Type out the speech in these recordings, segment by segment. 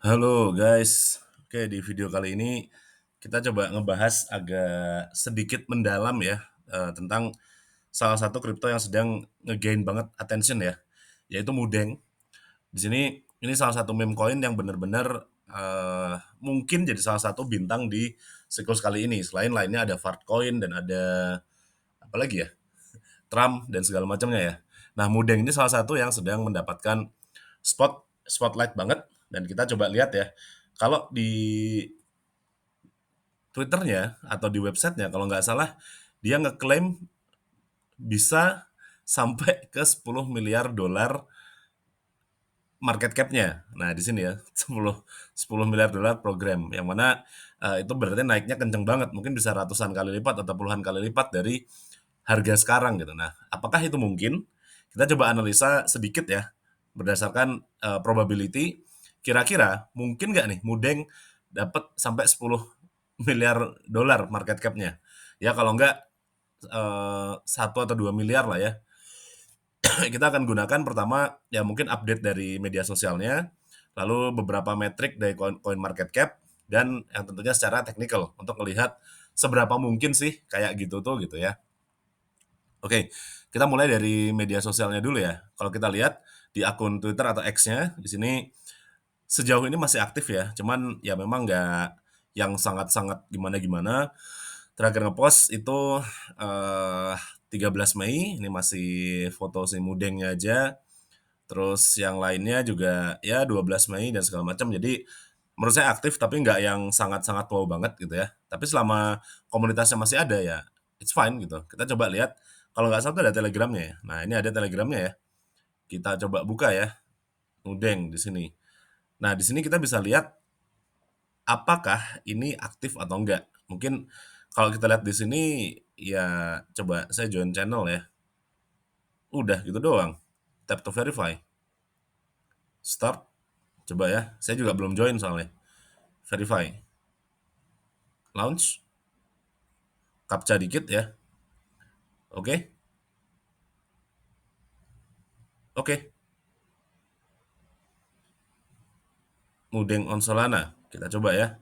Halo guys, oke di video kali ini kita coba ngebahas agak sedikit mendalam ya tentang salah satu kripto yang sedang ngegain banget attention ya, yaitu Mudeng. Di sini ini salah satu meme coin yang benar-benar mungkin jadi salah satu bintang di siklus kali ini. Selain lainnya ada Fartcoin dan ada apa lagi ya, Trump dan segala macamnya ya. Nah Mudeng ini salah satu yang sedang mendapatkan spotlight banget dan kita coba lihat ya. Kalau di Twitternya atau di websitenya kalau nggak salah dia ngeklaim bisa sampai ke 10 miliar dolar market cap-nya. Nah, di sini ya 10 miliar dolar program yang mana itu berarti naiknya kenceng banget, mungkin bisa ratusan kali lipat atau puluhan kali lipat dari harga sekarang gitu. Nah, apakah itu mungkin? Kita coba analisa sedikit ya berdasarkan probability. Kira-kira mungkin nggak nih Mudeng dapat sampai 10 miliar dolar market cap-nya? Ya kalau nggak 1 atau 2 miliar lah ya. Kita akan gunakan pertama ya mungkin update dari media sosialnya, lalu beberapa metrik dari coin market cap, dan yang tentunya secara teknikal untuk melihat seberapa mungkin sih kayak gitu tuh gitu ya. Oke, kita mulai dari media sosialnya dulu ya. Kalau kita lihat di akun Twitter atau X-nya, di sini sejauh ini masih aktif ya, cuman ya memang nggak yang sangat-sangat gimana-gimana. Terakhir ngepost itu eh 13 Mei, ini masih foto si Mudengnya aja. Terus yang lainnya juga ya 12 Mei dan segala macam. Jadi menurut saya aktif tapi nggak yang sangat-sangat wow banget gitu ya. Tapi selama komunitasnya masih ada ya it's fine gitu. Kita coba lihat kalau nggak salah tuh ada telegramnya ya. Nah ini ada telegramnya ya. Kita coba buka ya. Mudeng di sini. Nah di sini kita bisa lihat apakah ini aktif atau enggak. Mungkin kalau kita lihat di sini ya coba saya join channel ya. Udah gitu doang. Tap to verify. Start. Coba ya. Saya juga belum join soalnya. Verify. Launch. Captcha dikit ya. Oke. Oke. Mudeng on Solana. Kita coba ya.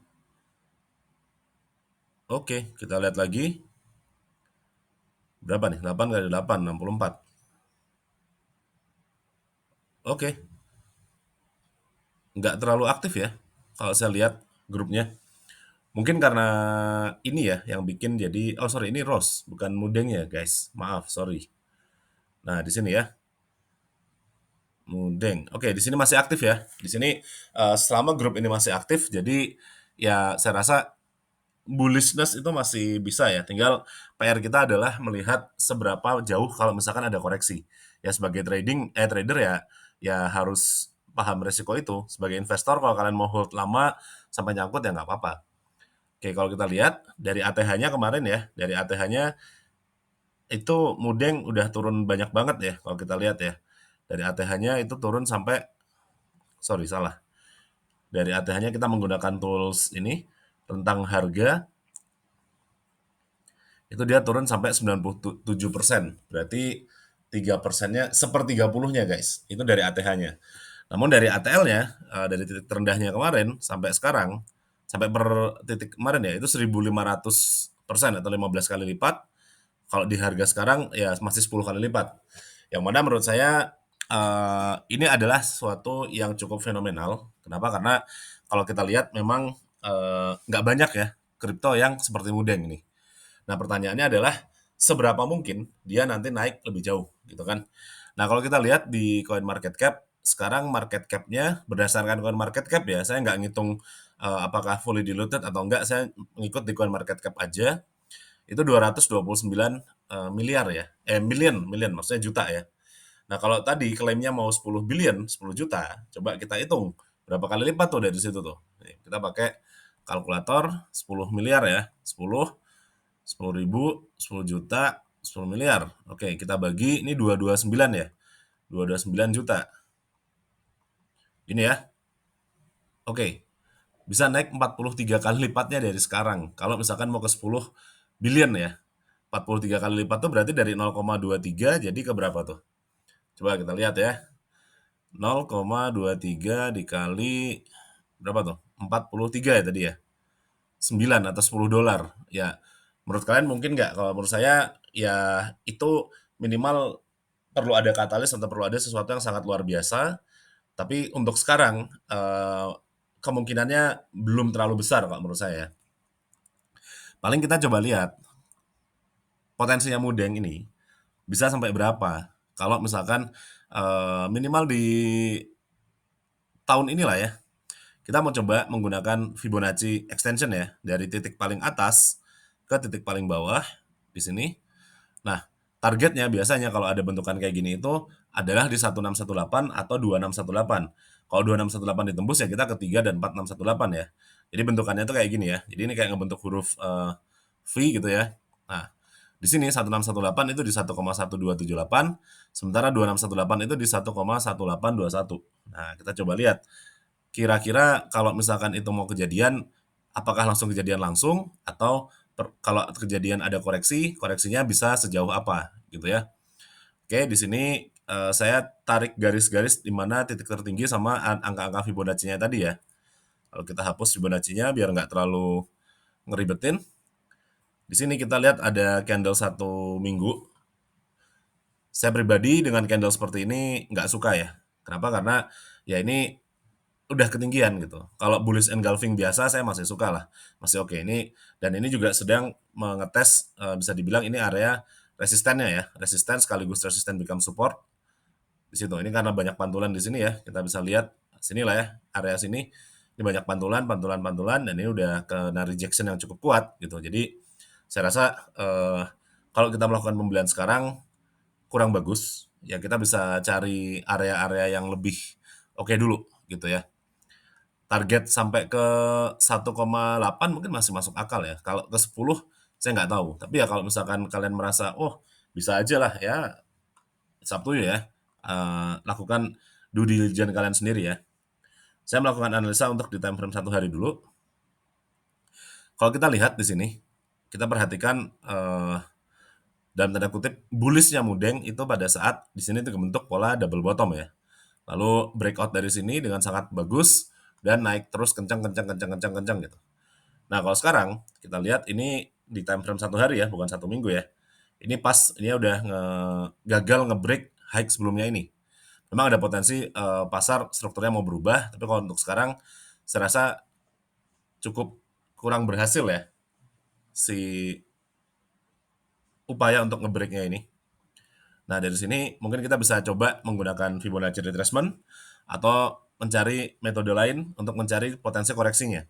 Oke, kita lihat lagi. Berapa nih? 8 kali 8, 64. Oke, nggak terlalu aktif ya. Kalau saya lihat grupnya. Mungkin karena ini ya yang bikin jadi, oh sorry ini Rose, bukan Mudeng ya guys. Maaf, sorry. Nah di sini ya, Mudeng. Oke, di sini masih aktif ya. Di sini selama grup ini masih aktif, jadi ya saya rasa bullishness itu masih bisa ya. Tinggal PR kita adalah melihat seberapa jauh kalau misalkan ada koreksi. Ya sebagai trader ya harus paham resiko itu. Sebagai investor kalau kalian mau hold lama sampai nyangkut ya nggak apa-apa. Oke, kalau kita lihat dari ATH-nya kemarin ya, dari ATH-nya itu Mudeng udah turun banyak banget ya kalau kita lihat ya. Dari ATH-nya itu turun sampai, sorry salah. Dari ATH-nya kita menggunakan tools ini tentang harga itu dia turun sampai 97%. Berarti 3%-nya, sepertiga puluhnya guys. Itu dari ATH-nya. Namun dari ATL-nya, dari titik terendahnya kemarin sampai sekarang, sampai per titik kemarin ya, itu 1.500% atau 15 kali lipat. Kalau di harga sekarang ya masih 10 kali lipat. Yang mana menurut saya ini adalah sesuatu yang cukup fenomenal. Kenapa? Karena kalau kita lihat memang nggak banyak ya kripto yang seperti Mudeng ini. Nah, pertanyaannya adalah seberapa mungkin dia nanti naik lebih jauh gitu kan. Nah, kalau kita lihat di coin market cap, sekarang market cap-nya berdasarkan coin market cap ya, saya nggak ngitung apakah fully diluted atau enggak, saya ngikut di coin market cap aja, itu 229 miliar ya, million, million maksudnya juta ya. Nah, kalau tadi klaimnya mau 10 billion, 10 juta, coba kita hitung berapa kali lipat tuh dari situ tuh. Nih, kita pakai kalkulator 10 miliar ya, 10 10 juta, 10 miliar. Oke, kita bagi, ini 229 ya, 229 juta. Ini ya, oke, bisa naik 43 kali lipatnya dari sekarang. Kalau misalkan mau ke 10 billion ya, 43 kali lipat tuh berarti dari 0,23 jadi ke berapa tuh? Coba kita lihat ya, 0,23 dikali berapa tuh? 43 ya tadi ya? 9 atau $10. Ya, menurut kalian mungkin nggak? Kalau menurut saya, ya itu minimal perlu ada katalis atau perlu ada sesuatu yang sangat luar biasa. Tapi untuk sekarang, kemungkinannya belum terlalu besar kalau menurut saya. Paling kita coba lihat potensinya Mudeng ini bisa sampai berapa. Kalau misalkan minimal di tahun inilah ya, kita mau coba menggunakan Fibonacci extension ya, dari titik paling atas ke titik paling bawah di sini. Nah, targetnya biasanya kalau ada bentukan kayak gini itu adalah di 1618 atau 2618. Kalau 2618 ditembus ya kita ke 3 dan 4618 ya. Jadi bentukannya itu kayak gini ya. Jadi ini kayak ngebentuk huruf V gitu ya. Nah, di sini 1618 itu di 1,1278, sementara 2618 itu di 1,1821. Nah, kita coba lihat kira-kira kalau misalkan itu mau kejadian, apakah langsung kejadian langsung atau kalau kejadian ada koreksi, koreksinya bisa sejauh apa gitu ya. Oke, di sini saya tarik garis-garis di mana titik tertinggi sama angka-angka Fibonacci-nya tadi ya. Kalau kita hapus Fibonacci-nya biar nggak terlalu ngeribetin. Di sini kita lihat ada candle 1 minggu. Saya pribadi dengan candle seperti ini nggak suka ya. Kenapa? Karena ya ini udah ketinggian gitu. Kalau bullish engulfing biasa saya masih suka lah, masih oke. Ini dan ini juga sedang mengetes bisa dibilang ini area resistennya ya, resisten sekaligus resisten become support di situ. Ini karena banyak pantulan di sini ya, kita bisa lihat sinilah ya area sini. Ini banyak pantulan, pantulan, pantulan dan ini udah kena rejection yang cukup kuat gitu. Jadi saya rasa kalau kita melakukan pembelian sekarang kurang bagus. Ya kita bisa cari area-area yang lebih oke dulu gitu ya. Target sampai ke 1,8 mungkin masih masuk akal ya. Kalau ke 10 saya nggak tahu. Tapi ya kalau misalkan kalian merasa, oh bisa aja lah ya, Sabtu ya, lakukan due diligence kalian sendiri ya. Saya melakukan analisa untuk di time frame 1 hari dulu. Kalau kita lihat di sini, kita perhatikan dalam tanda kutip bullishnya Mudeng itu pada saat di sini itu membentuk pola double bottom ya. Lalu breakout dari sini dengan sangat bagus dan naik terus kencang gitu. Nah, kalau sekarang kita lihat ini di time frame 1 hari ya, bukan 1 minggu ya. Ini pas ini udah gagal nge-break high sebelumnya ini. Memang ada potensi pasar strukturnya mau berubah, tapi kalau untuk sekarang saya rasa cukup kurang berhasil ya si upaya untuk nge-breaknya ini. Nah, dari sini mungkin kita bisa coba menggunakan Fibonacci retracement atau mencari metode lain untuk mencari potensi koreksinya.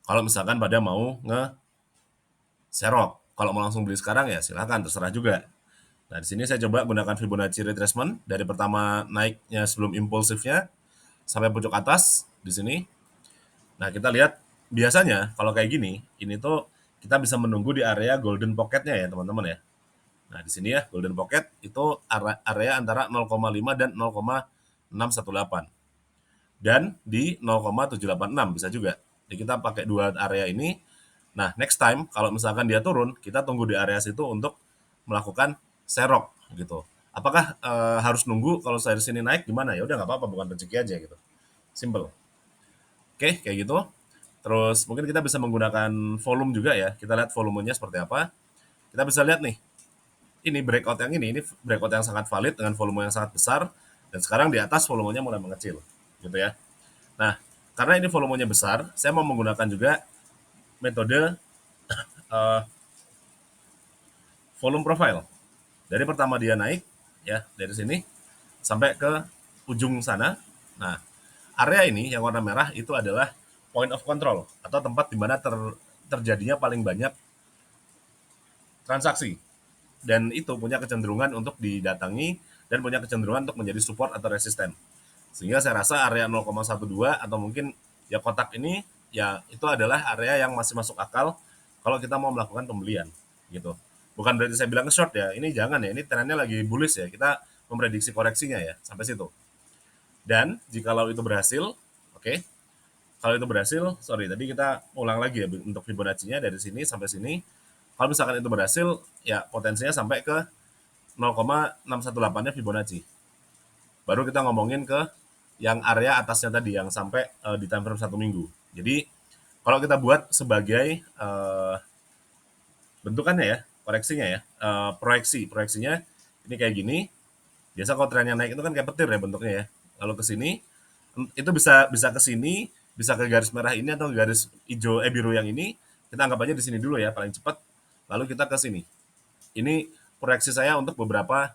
Kalau misalkan pada mau serok. Kalau mau langsung beli sekarang ya silahkan, terserah juga. Nah, di sini saya coba gunakan Fibonacci retracement dari pertama naiknya sebelum impulsifnya sampai pucuk atas di sini. Nah, kita lihat biasanya kalau kayak gini, ini tuh kita bisa menunggu di area golden pocketnya ya teman-teman ya. Nah, di sini ya golden pocket itu area antara 0,5 dan 0,618 dan di 0,786 bisa juga. Jadi kita pakai dua area ini. Nah, next time kalau misalkan dia turun, kita tunggu di area situ untuk melakukan serok gitu. Apakah harus nunggu kalau saya di sini naik gimana? Ya udah nggak apa-apa, bukan rezeki aja gitu. Simple. Oke, kayak gitu. Terus mungkin kita bisa menggunakan volume juga ya. Kita lihat volumenya seperti apa. Kita bisa lihat nih. Ini breakout yang ini breakout yang sangat valid dengan volume yang sangat besar dan sekarang di atas volumenya mulai mengecil gitu ya. Nah, karena ini volumenya besar, saya mau menggunakan juga metode uh, volume profile. Dari pertama dia naik ya dari sini sampai ke ujung sana. Nah, area ini yang warna merah itu adalah point of control atau tempat di mana terjadinya paling banyak transaksi dan itu punya kecenderungan untuk didatangi dan punya kecenderungan untuk menjadi support atau resisten. Sehingga saya rasa area 0,12 atau mungkin ya kotak ini ya itu adalah area yang masih masuk akal kalau kita mau melakukan pembelian gitu. Bukan berarti saya bilang short ya, ini jangan ya, ini trennya lagi bullish ya, kita memprediksi koreksinya ya sampai situ. Dan jikalau itu berhasil, oke, kalau itu berhasil, sorry tadi kita ulang lagi ya untuk Fibonacci-nya dari sini sampai sini. Kalau misalkan itu berhasil, ya potensinya sampai ke 0,618-nya Fibonacci. Baru kita ngomongin ke yang area atasnya tadi yang sampai di time frame 1 minggu. Jadi kalau kita buat sebagai bentukannya ya, koreksinya ya, proyeksinya ini kayak gini. Biasa kalau trennya naik itu kan kayak petir ya bentuknya ya. Kalau ke sini itu bisa bisa ke sini, bisa ke garis merah ini atau garis hijau biru yang ini. Kita anggap aja di sini dulu ya paling cepat. Lalu kita ke sini. Ini proyeksi saya untuk beberapa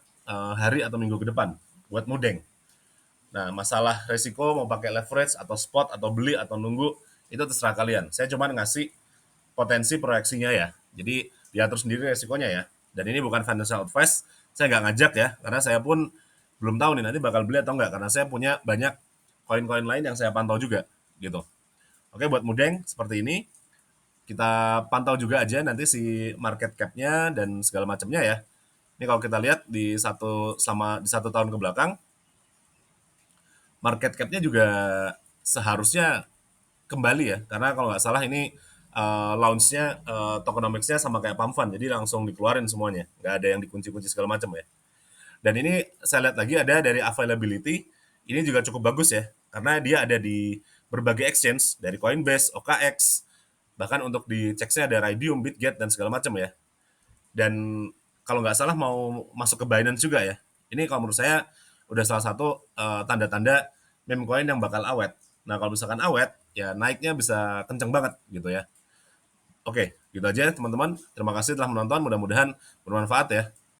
hari atau minggu ke depan buat mudeng. Nah, masalah resiko mau pakai leverage atau spot atau beli atau nunggu itu terserah kalian. Saya cuma ngasih potensi proyeksinya ya. Jadi diatur sendiri resikonya ya. Dan ini bukan financial advice, saya nggak ngajak ya, karena saya pun belum tahu nih nanti bakal beli atau enggak, karena saya punya banyak koin-koin lain yang saya pantau juga gitu. Oke, buat mudeng seperti ini, kita pantau juga aja nanti si market cap-nya dan segala macamnya ya. Ini kalau kita lihat di 1 tahun ke belakang, market cap-nya juga seharusnya kembali ya, karena kalau nggak salah ini launch-nya tokenomics-nya sama kayak pump fund, jadi langsung dikeluarin semuanya, nggak ada yang dikunci-kunci segala macam ya. Dan ini saya lihat lagi ada dari availability, ini juga cukup bagus ya, karena dia ada di berbagai exchange, dari Coinbase, OKX, bahkan untuk di cek ada Raydium, Bitget, dan segala macam ya. Dan kalau nggak salah mau masuk ke Binance juga ya. Ini kalau menurut saya udah salah satu tanda-tanda meme coin yang bakal awet. Nah kalau misalkan awet, ya naiknya bisa kenceng banget gitu ya. Oke, gitu aja teman-teman. Terima kasih telah menonton. Mudah-mudahan bermanfaat ya.